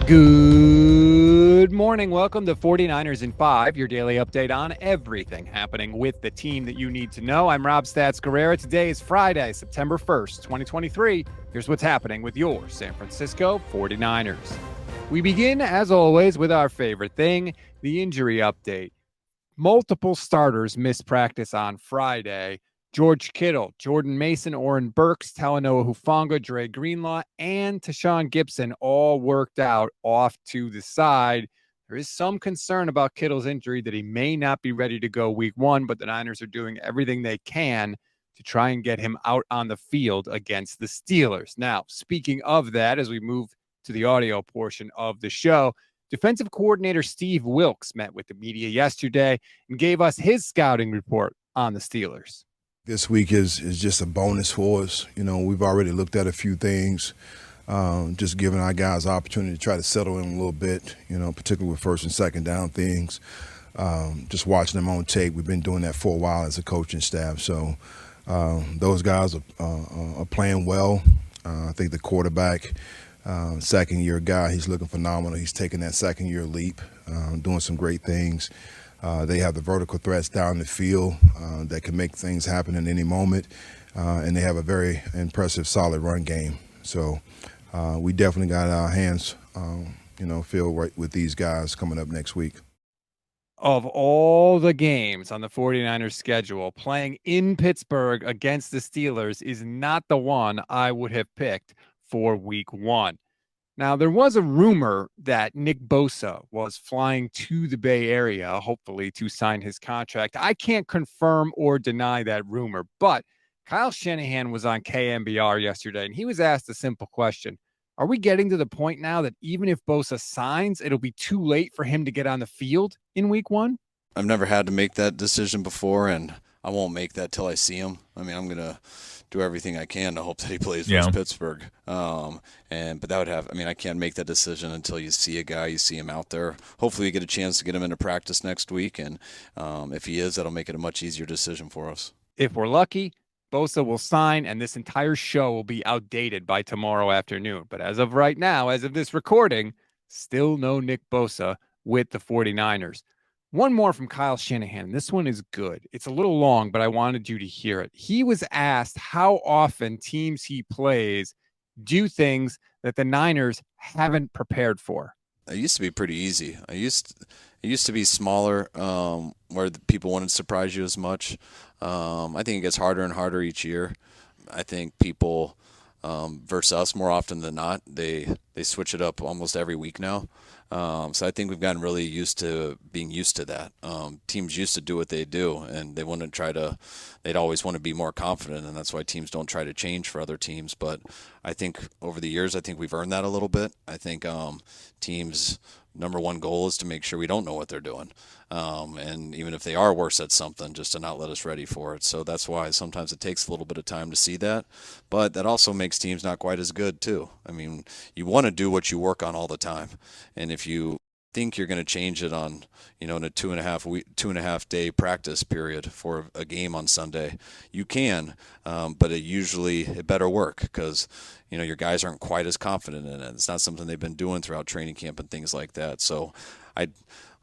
Good morning. Welcome to 49ers in 5, your daily update on everything happening with the team that you need to know. I'm Rob Stats Guerrera. Today is Friday, September 1st, 2023. Here's what's happening with your San Francisco 49ers. We begin, as always, with our favorite thing, the injury update. Multiple starters missed practice on Friday. George Kittle, Jordan Mason, Oren Burks, Talanoa Hufanga, Dre Greenlaw, and Tashawn Gibson all worked out off to the side. There is some concern about Kittle's injury that he may not be ready to go week one, but the Niners are doing everything they can to try and get him out on the field against the Steelers. Now, speaking of that, as we move to the audio portion of the show, defensive coordinator Steve Wilks met with the media yesterday and gave us his scouting report on the Steelers. This week is just a bonus for us. You know, we've already looked at a few things, just giving our guys the opportunity to try to settle in a little bit, you know, particularly with first and second down things. Just watching them on tape. We've been doing that for a while as a coaching staff. So those guys are playing well. I think the quarterback, second-year guy, he's looking phenomenal. He's taking that second-year leap, doing some great things. They have the vertical threats down the field that can make things happen in any moment, and they have a very impressive, solid run game. So we definitely got our hands, filled right with these guys coming up next week. Of all the games on the 49ers schedule, playing in Pittsburgh against the Steelers is not the one I would have picked for week one. Now, there was a rumor that Nick Bosa was flying to the Bay Area, hopefully to sign his contract. I can't confirm or deny that rumor, but Kyle Shanahan was on KMBR yesterday, and he was asked a simple question. Are we getting to the point now that even if Bosa signs, it'll be too late for him to get on the field in week one? I've never had to make that decision before, and I won't make that till I see him. I mean, I'm going to do everything I can to hope that he plays for Pittsburgh. But that would have, I can't make that decision until you see a guy, you see him out there. Hopefully we get a chance to get him into practice next week. And if he is, that'll make it a much easier decision for us. If we're lucky, Bosa will sign, and this entire show will be outdated by tomorrow afternoon. But as of right now, as of this recording, still no Nick Bosa with the 49ers. One more from Kyle Shanahan. This one is good. It's a little long, but I wanted you to hear it. He was asked how often teams he plays do things that the Niners haven't prepared for. It used to be pretty easy. It used to be smaller, where the people wouldn't surprise you as much. I think it gets harder and harder each year. I think people versus us more often than not, they switch it up almost every week now. So I think we've gotten really used to being used to that. Teams used to do what they do, and they'd always want to be more confident, and that's why teams don't try to change for other teams. But I think over the years, I think we've earned that a little bit. I think teams' number one goal is to make sure we don't know what they're doing. And even if they are worse at something, just to not let us ready for it. So that's why sometimes it takes a little bit of time to see that. But that also makes teams not quite as good, too. I mean, you want to do what you work on all the time. And if you think you're going to change it on, in a 2.5 day practice period for a game on Sunday, you can, but it better work because, your guys aren't quite as confident in it. It's not something they've been doing throughout training camp and things like that. So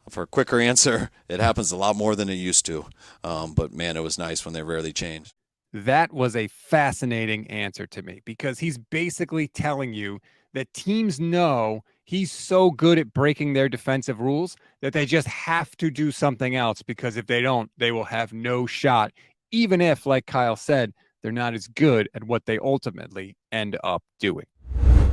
for a quicker answer, it happens a lot more than it used to. But man, it was nice when they rarely changed. That was a fascinating answer to me because he's basically telling you that teams know he's so good at breaking their defensive rules that they just have to do something else, because if they don't, they will have no shot, even if, like Kyle said, they're not as good at what they ultimately end up doing.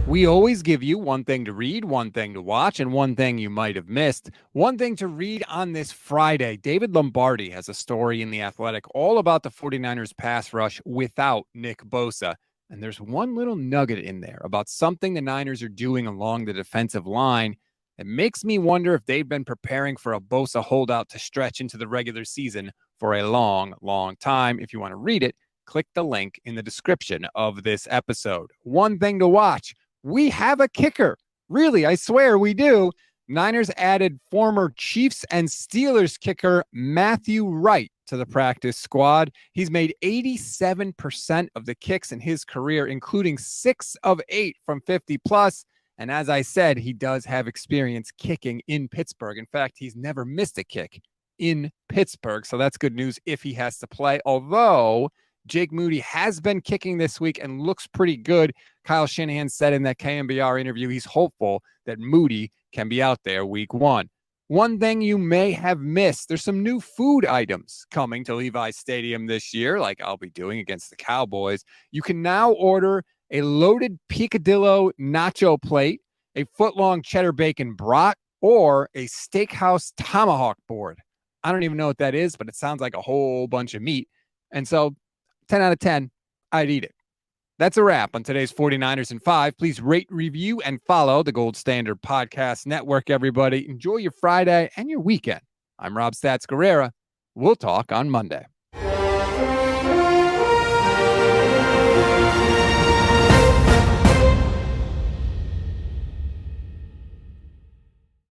We always give you one thing to read, one thing to watch, and one thing you might have missed. One thing to read on this Friday, David Lombardi has a story in The Athletic all about the 49ers pass rush without Nick Bosa. And there's one little nugget in there about something the Niners are doing along the defensive line that makes me wonder if they've been preparing for a Bosa holdout to stretch into the regular season for a long, long time. If you want to read it, click the link in the description of this episode. One thing to watch. We have a kicker. Really, I swear we do. Niners added former Chiefs and Steelers kicker Matthew Wright to the practice squad. He's made 87% of the kicks in his career, including 6 of 8 from 50 plus. And as I said, he does have experience kicking in Pittsburgh. In fact, he's never missed a kick in Pittsburgh. So that's good news if he has to play. Although Jake Moody has been kicking this week and looks pretty good. Kyle Shanahan said in that KMBR interview, he's hopeful that Moody can be out there week 1. One thing you may have missed, there's some new food items coming to Levi's Stadium this year, like I'll be doing against the Cowboys. You can now order a loaded picadillo nacho plate, a foot-long cheddar bacon brat, or a steakhouse tomahawk board. I don't even know what that is, but it sounds like a whole bunch of meat. And so 10 out of 10, I'd eat it. That's a wrap on today's 49ers in 5. Please rate, review, and follow the Gold Standard Podcast Network, everybody. Enjoy your Friday and your weekend. I'm Rob Stats Guerrera. We'll talk on Monday.